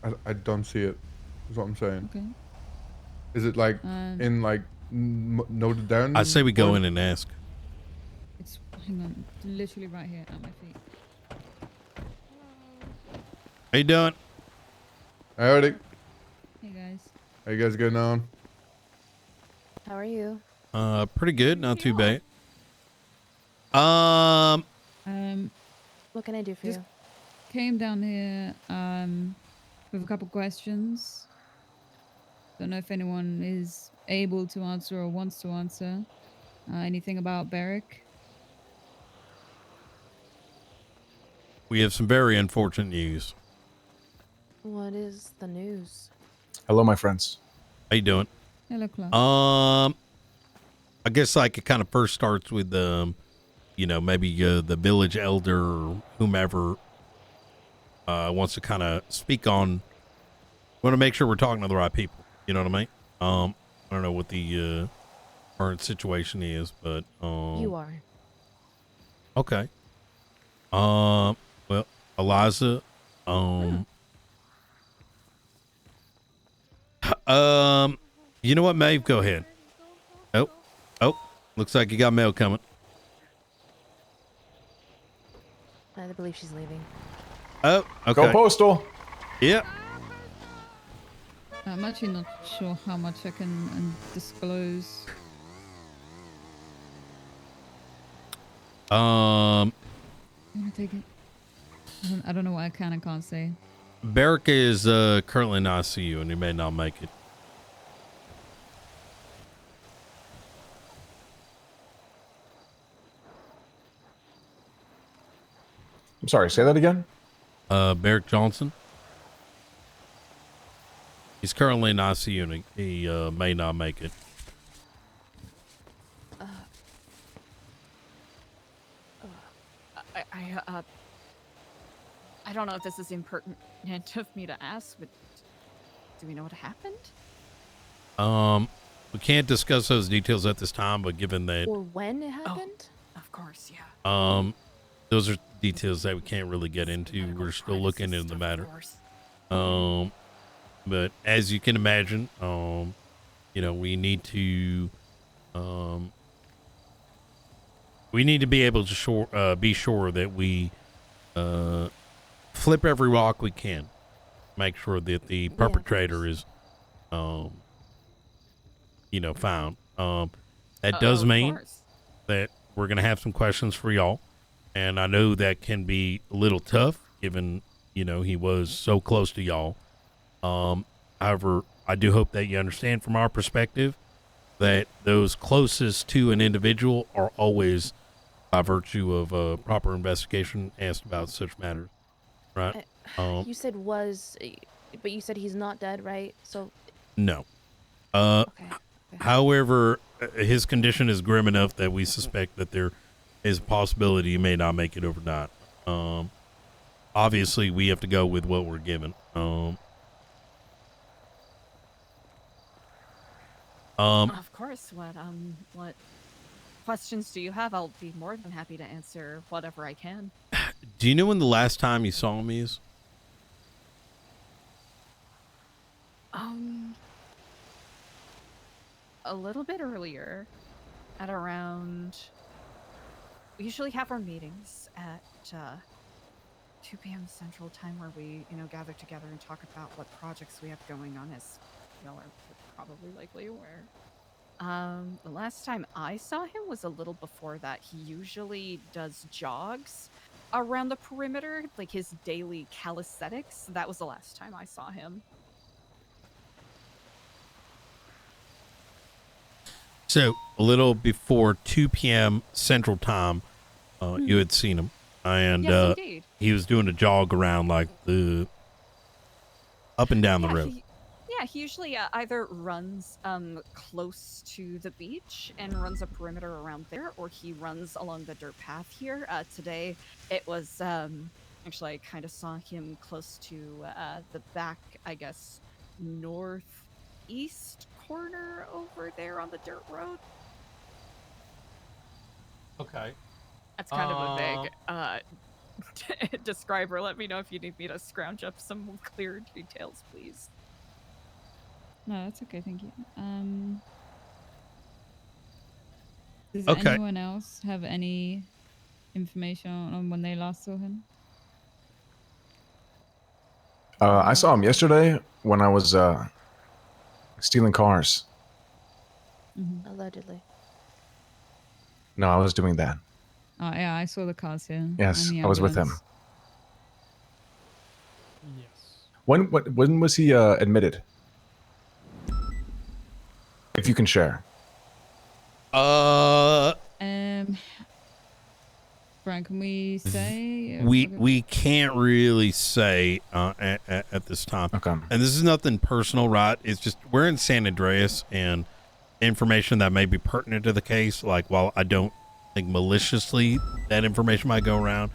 I don't see it. Is what I'm saying. Okay. Is it like Um, in like noted I say down? we go in and ask. it's hang on, literally right here at my feet. How you doing? Alrighty. Hey guys. How you guys getting on? How are you? Pretty good, not too bad. What can I do for Just you? came down here with a couple questions. Don't know if anyone is able to answer or wants to answer. Anything about Beric? We have some very unfortunate news. What is the news? Hello, my friends. How you doing? Hello, Clark. I guess like it kind of first starts with you know, maybe the village elder or whomever wants to kind of speak on. Want to make sure we're talking to the right people. You know what I mean? I don't know what the current situation is, but You are. okay. Well, Eliza, you know what, Maeve? Go ahead. Oh, looks like you got mail coming. I believe she's leaving. Oh, okay. Go postal. Yep. I'm actually not sure how much I can disclose. Um, I'm gonna take it. I don't know what I can and can't say. Beric is currently in ICU and he may not make it. I'm sorry, say that again. Beric Johnson. He's currently in ICU and he may not make it. I don't know if this is impertinent of me to ask, but do we know what happened? We can't discuss those details at this time, but given that Or when it happened? Of course, yeah. those are details that we can't really get into. We're still looking into the matter. But as you can imagine, you know, we need to be able to be sure that we flip every rock we can, make sure that the perpetrator is you know, found. That does mean that we're gonna have some questions for y'all, and I know that can be a little tough given, you know, he was so close to y'all. However, I do hope that you understand from our perspective that those closest to an individual are always by virtue of a proper investigation asked about such matters, right? You said was, but you said he's not dead, right? So No. okay. However, his condition is grim enough that we suspect that there is a possibility he may not make it overnight. Obviously, we have to go with what we're given. Of course. What questions do you have? I'll be more than happy to answer whatever I can. Do you know when the last time you saw him is? A little bit earlier, at around. We usually have our meetings at 2 p.m. Central Time, where we, gather together and talk about what projects we have going on, as y'all are probably likely aware. The last time I saw him was a little before that. He usually does jogs around the perimeter, like his daily calisthenics. That was the last time I saw him. So, a little before 2 p.m. Central Time, you had seen him. And yes, indeed. He was doing a jog around, like, the up and down the road. He usually either runs close to the beach and runs a perimeter around there, or he runs along the dirt path here. Today, it was actually I kind of saw him close to the back, I guess, northeast corner over there on the dirt road. Okay. That's kind of a describe her. Let me know if you need me to scrounge up some clear details, please. No, that's okay. Thank you. Does Okay. anyone else have any information on when they last saw him? I saw him yesterday when I was stealing cars. Allegedly. No, I was doing that. Oh yeah, I saw the cars here. Yes, and the I was with him. ambulance. Yes. When was he admitted? If you can share. Brian, can we say? We can't really say at this time. Okay. And this is nothing personal, right? It's just we're in San Andreas, and information that may be pertinent to the case. Like, while I don't think maliciously that information might go around,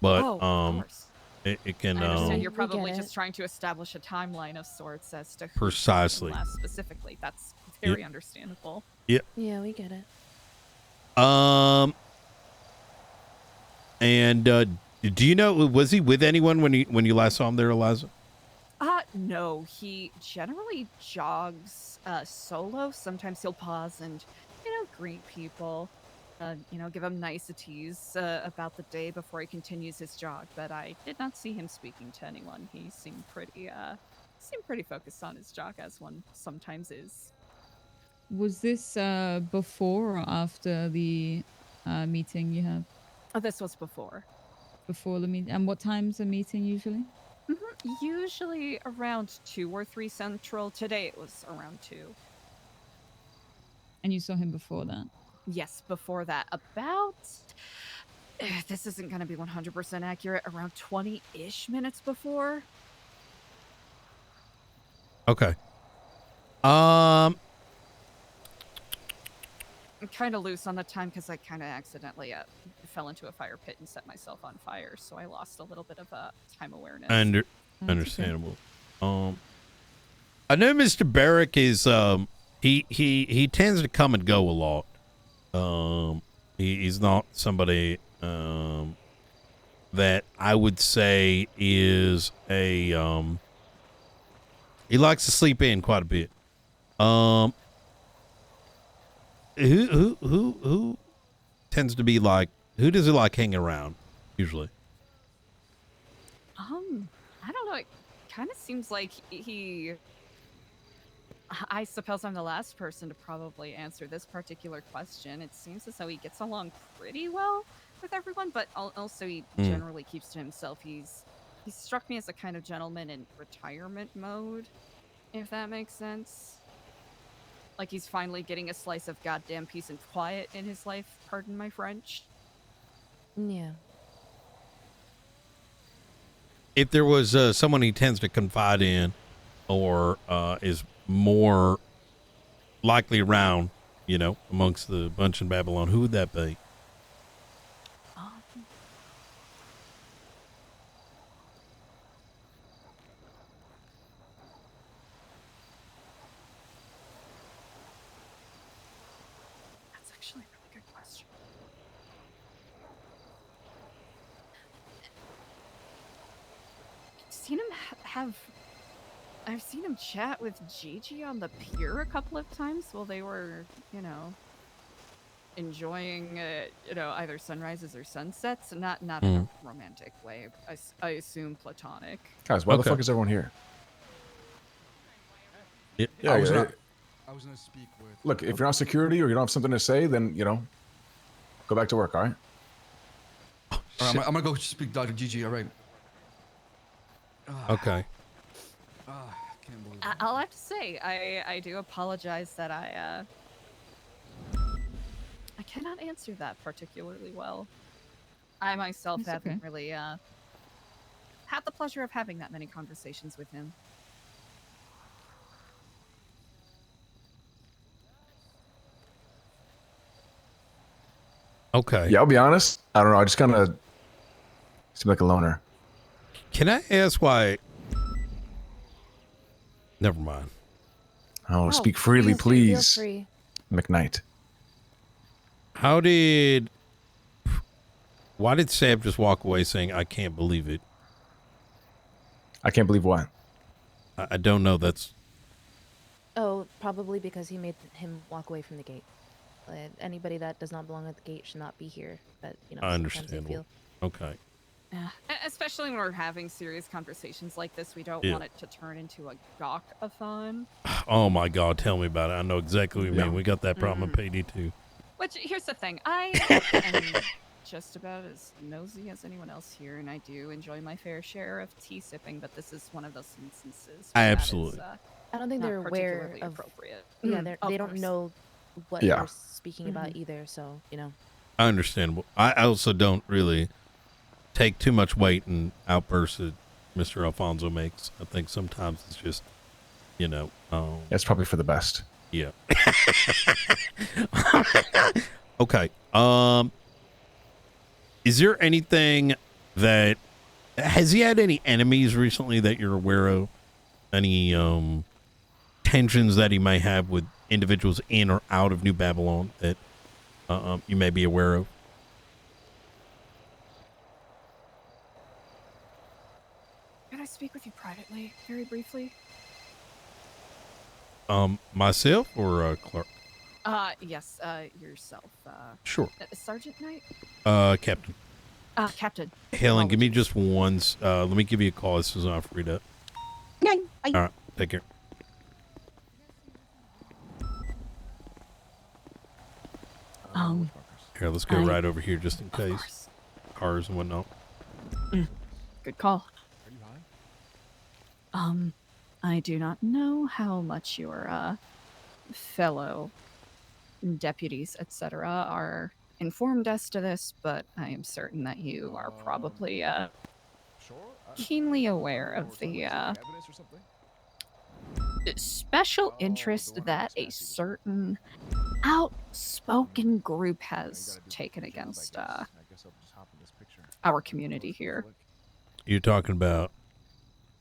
but of course. it can. I understand you're We probably get just it. trying to establish a timeline of sorts as to who Precisely. last specifically. That's very understandable. Yeah. Yeah, we get it. And do you know, was he with anyone when you last saw him there, Eliza? No, he generally jogs solo. Sometimes he'll pause and, greet people, give them niceties about the day before he continues his jog. But I did not see him speaking to anyone. He seemed pretty focused on his jog, as one sometimes is. Was this before or after the meeting you had? Oh, this was before. Before the meeting. And what time's the meeting usually? Usually around 2 or 3 Central. Today it was around 2. And you saw him before that? Yes, before that. About... this isn't going to be 100% accurate. Around 20-ish minutes before. Okay. I'm kind of loose on the time because I kind of accidentally fell into a fire pit and set myself on fire, so I lost a little bit of time awareness. Understandable. Okay. I know Mr. Beric is he tends to come and go a lot. He's not somebody that I would say is a he likes to sleep in quite a bit. Who tends to be like, who does he like hanging around usually? I don't know. It kind of seems like he. I suppose I'm the last person to probably answer this particular question. It seems as though he gets along pretty well with everyone, but also he generally keeps to himself. He struck me as a kind of gentleman in retirement mode, if that makes sense. Like he's finally getting a slice of goddamn peace and quiet in his life, pardon my French. Yeah. If there was someone he tends to confide in or is more likely around, amongst the bunch in Babylon, who would that be? That's actually a really good question. I've seen him chat with Gigi on the pier a couple of times while they were, enjoying, either sunrises or sunsets. Not in a romantic way. I assume platonic. Guys, why the fuck is everyone here? Yeah, I was gonna speak with. Look, if you're not security or you don't have something to say, then go back to work. All right. All right, I'm gonna go speak to Dr. Gigi. All right. Okay. Can't believe it. I'll have to say, I do apologize that I cannot answer that particularly well. I myself It's haven't okay. really had the pleasure of having that many conversations with him. Okay. Yeah, I'll be honest. I don't know. I just kind of seem like a loner. Can I ask why? Never mind. Oh, speak freely, Feel please, free. McKnight. How did Why did Sam just walk away saying, I can't believe it? I can't believe what? I don't know. That's Oh, probably because he made him walk away from the gate. Anybody that does not belong at the gate should not be here. But sometimes they understandable. feel. Okay. Yeah. Especially when we're having serious conversations like this, we don't Yeah. want it to turn into a gawk-a-thon. Oh my God, tell me about it. I know exactly what you mean. Yeah. We got that problem in PD too. Which, here's the thing. I am just about as nosy as anyone else here, and I do enjoy my fair share of tea sipping, but this is one of those instances where Absolutely. that is, I don't think not they're aware particularly of. appropriate. Yeah, Of they don't course. know what Yeah. you're speaking about either. So I understand. I also don't really take too much weight in outbursts that Mr. Alfonso makes. I think sometimes it's just, It's probably for the best. yeah. Okay. Is there anything that has he had any enemies recently that you're aware of? Any tensions that he may have with individuals in or out of New Babylon that you may be aware of? Can I speak with you privately, very briefly? Myself or Clark? Yes, yourself. Sure. Sergeant Knight? Captain. Captain. Helen, give me Apologies. just once. Let me give you a call as soon as I'm freed up. All right, take care. Here, let's go right over here just in Of case. course. Cars and whatnot. Good call. I do not know how much your fellow deputies, etc., are informed as to this, but I am certain that you are probably keenly aware of the special interest that a certain outspoken group has taken against our community here. You're talking about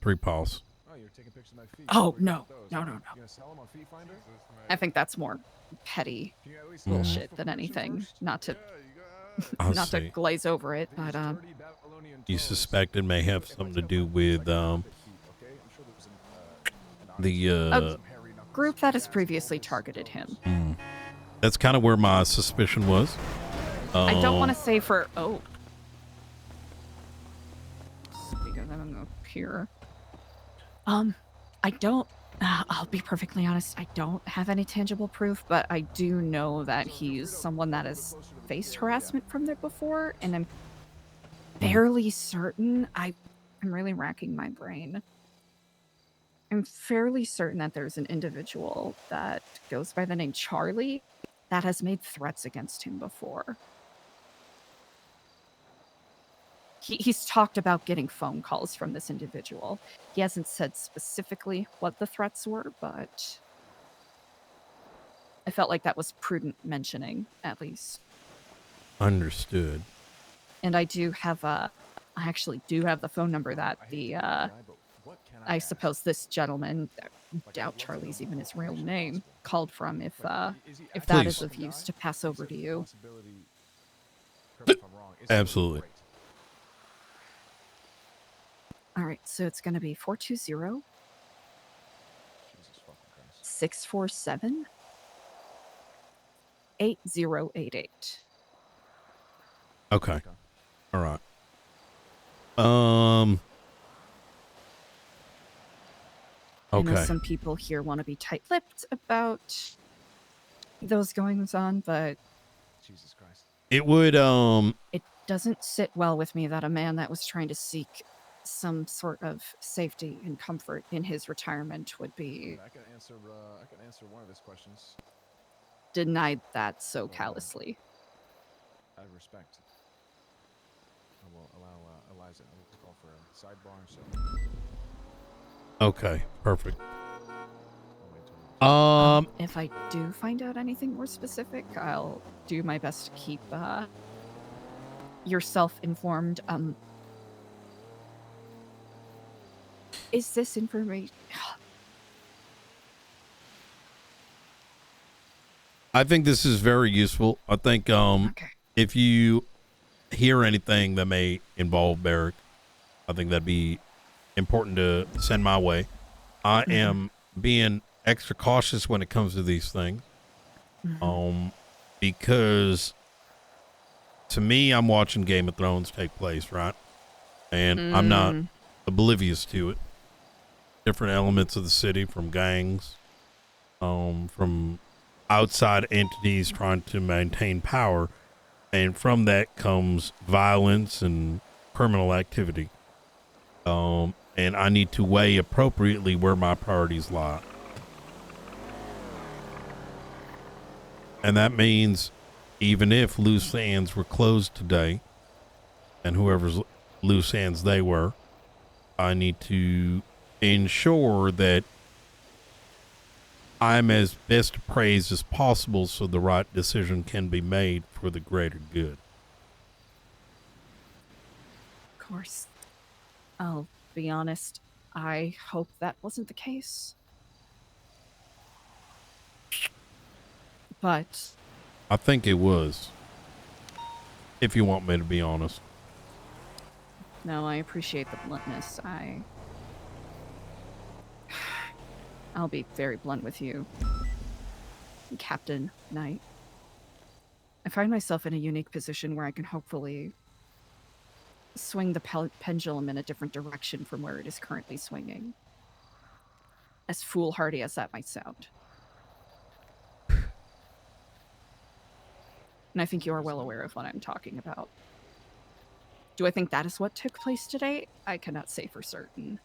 Three Paws. Oh, no. I think that's more petty bullshit than anything. Not to I not to see. glaze over it, but You suspect it may have something to do with the group that has previously targeted him. That's kind of where my suspicion was. I don't want to say for speak of them up here. I don't. I'll be perfectly honest. I don't have any tangible proof, but I do know that he's someone that has faced harassment from there before, and I'm fairly certain. I'm really racking my brain. I'm fairly certain that there's an individual that goes by the name Charlie that has made threats against him before. He's talked about getting phone calls from this individual. He hasn't said specifically what the threats were, but I felt like that was prudent mentioning, at least. Understood. And I actually do have the phone number that I suppose this gentleman, I doubt Charlie's even his real name, called from, if that Please. is of use to pass over to you. Absolutely. All right, so it's going to be 420 647 8088. Okay. All right. I know Okay. some people here want to be tight-lipped about those goings on, but It would it doesn't sit well with me that a man that was trying to seek some sort of safety and comfort in his retirement would be I can answer one of his questions. denied that so callously. Out of respect. I will allow Eliza to call for a sidebar. So okay. Perfect. I'll wait till If I do find out anything more specific, I'll do my best to keep yourself informed. Is this information? I think this is very useful. I think Okay. if you hear anything that may involve Beric, I think that'd be important to send my way. I am being extra cautious when it comes to these things. Because to me, I'm watching Game of Thrones take place, right? And I'm not oblivious to it. Different elements of the city, from gangs, from outside entities trying to maintain power. And from that comes violence and criminal activity. And I need to weigh appropriately where my priorities lie. And that means even if loose ends were closed today, and whoever's loose ends they were, I need to ensure that I'm as best appraised as possible so the right decision can be made for the greater good. Of course. I'll be honest, I hope that wasn't the case. But I think it was, if you want me to be honest. no, I appreciate the bluntness. I'll be very blunt with you, Captain Knight. I find myself in a unique position where I can hopefully swing the pendulum in a different direction from where it is currently swinging. As foolhardy as that might sound. And I think you are well aware of what I'm talking about. Do I think that is what took place today? I cannot say for certain.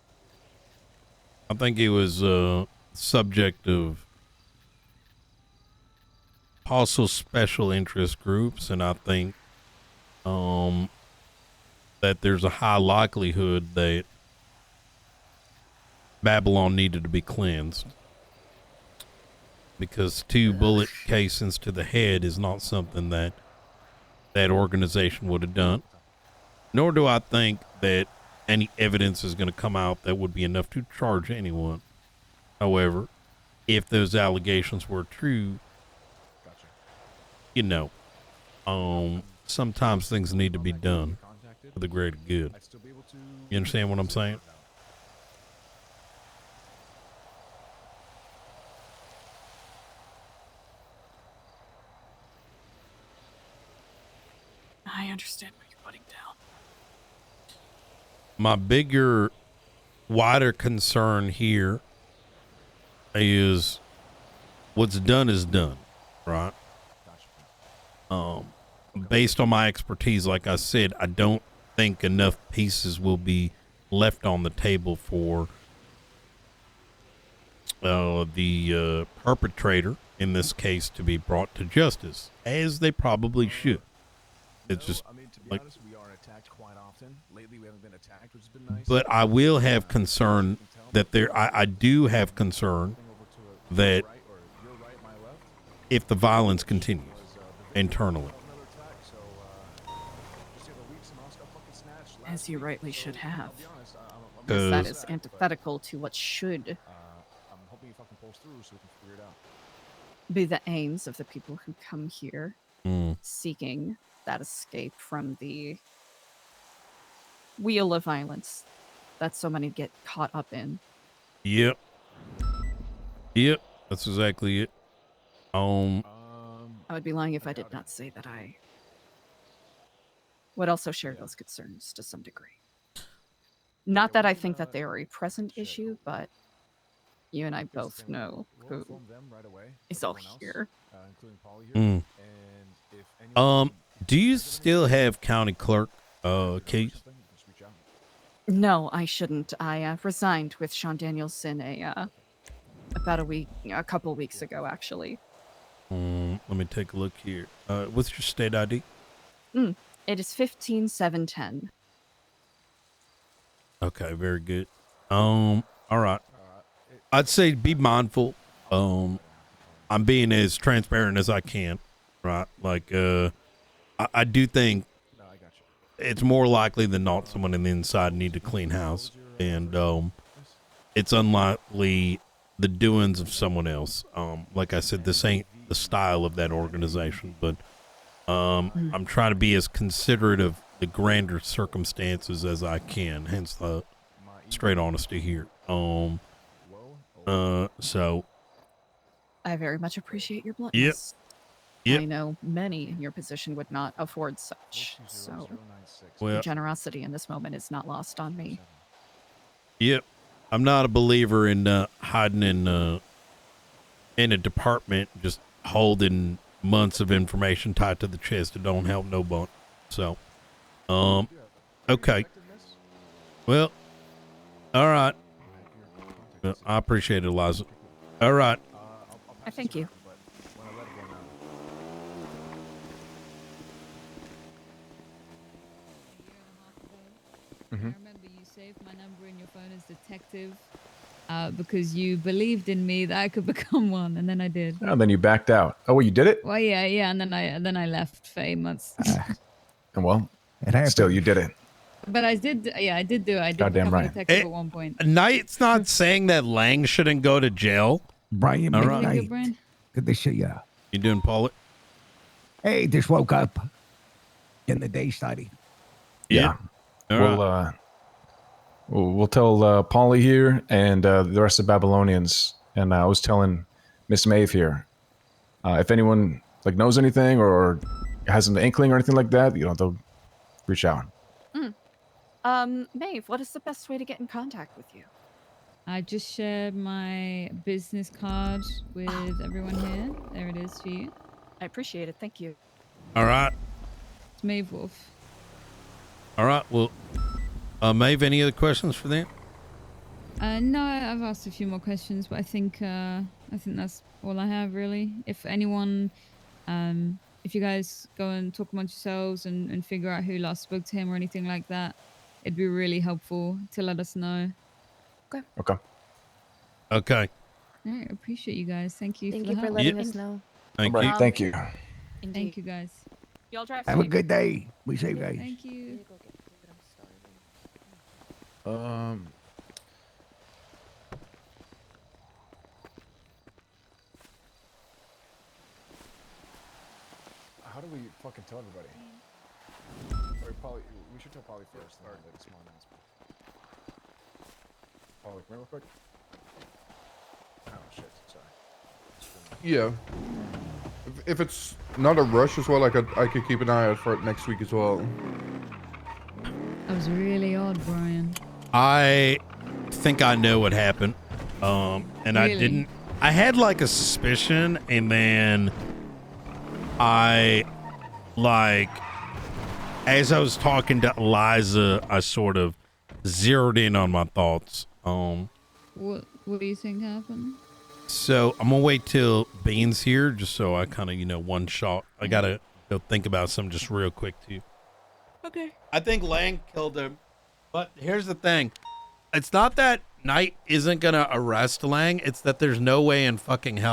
I think it was subject of possible special interest groups, and I think that there's a high likelihood that Babylon needed to be cleansed, because 2 bullet casings to the head is not something that that organization would have done. Nor do I think that any evidence is going to come out that would be enough to charge anyone. However, if those allegations were true, you know, sometimes things need to be done for the greater good. You understand what I'm saying? I understand what you're putting down. My bigger, wider concern here is what's done is done, right? Based on my expertise, like I said, I don't think enough pieces will be left on the table for the perpetrator, in this case, to be brought to justice, as they probably should. It's just, I mean, to be like, honest, we are attacked quite often. Lately, we haven't been attacked, which has been nice. but I will have concern that I do have concern that if the violence continues internally. As you rightly should have. Because That is antithetical to what should I'm hoping you fucking pulls through so we can figure it out. be the aims of the people who come here Mm. seeking that escape from the wheel of violence that so many get caught up in. Yep. That's exactly it. I would be lying if I did not say that I would also share those concerns to some degree. Not that I think that they are a present issue, but you and I both know who is all here. Mm. Do you still have county clerk keys? No, I shouldn't. I resigned with Sean Danielson about a couple weeks ago, actually. Let me take a look here. What's your state ID? It is 15710. Okay, very good. All right. I'd say be mindful. I'm being as transparent as I can, right? Like, I do think it's more likely than not someone in the inside need to clean house, and it's unlikely the doings of someone else. Like I said, this ain't the style of that organization, but I'm trying to be as considerate of the grander circumstances as I can, hence the straight honesty here. So I very much appreciate your bluntness. Yep. I know many in your position would not afford such, so your well, generosity in this moment is not lost on me. yep. I'm not a believer in hiding in a department just holding months of information tied to the chest that don't help no bun. So, okay. Well, all right. Well, I appreciate it, Eliza. All right. I thank you. I remember you saved my number in your phone as detective because you believed in me that I could become one, and then I did. Oh, then you backed out. Oh, well, you did it? Well, yeah, and then I left for 8 months. And well, It happened. still, you did it. But I did do it. I did Goddamn become right. a detective at one point. Knight's not saying that Lang shouldn't go to jail. Brian All right. McKnight. Brian? Good to see ya. You doing, Paula? Hey, just woke up. In the day study. Yeah. All We'll right. we'll tell Polly here and the rest of Babylonians. And I was telling Miss Maeve here, if anyone like knows anything or has an inkling or anything like that, they'll reach out. Maeve, what is the best way to get in contact with you? I just shared my business card with everyone here. There it is for you. I appreciate it. Thank you. All right. It's Maeve Wolf. All right. Well, Maeve, any other questions for them? No, I've asked a few more questions, but I think that's all I have really. If anyone, if you guys go and talk amongst yourselves and figure out who last spoke to him or anything like that, it'd be really helpful to let us know. Okay. Okay. All right, appreciate you guys. Thank you. Thank for you the for help. letting Yep. us know. Thank All you. right. Thank you. Indeed. Thank you guys. Y'all drive Have a safe. good day. We say guys. Thank you. Go get food. I'm starving. How do we fucking tell everybody? Or Polly, we should tell Polly first. Then like a small announcement. Polly, come here real quick. Oh shit! Sorry. Yeah. If it's not a rush as well, I could keep an eye out for it next week as well. That was really odd, Brian. I think I know what happened. And I Really? didn't. I had like a suspicion, and then I, like, as I was talking to Eliza, I sort of zeroed in on my thoughts. What do you think happened? So I'm gonna wait till Bean's here, just so I kind of, one shot. I gotta go think about something just real quick too. Okay. I think Lang killed him, but here's the thing: it's not that Knight isn't gonna arrest Lang; it's that there's no way in fucking hell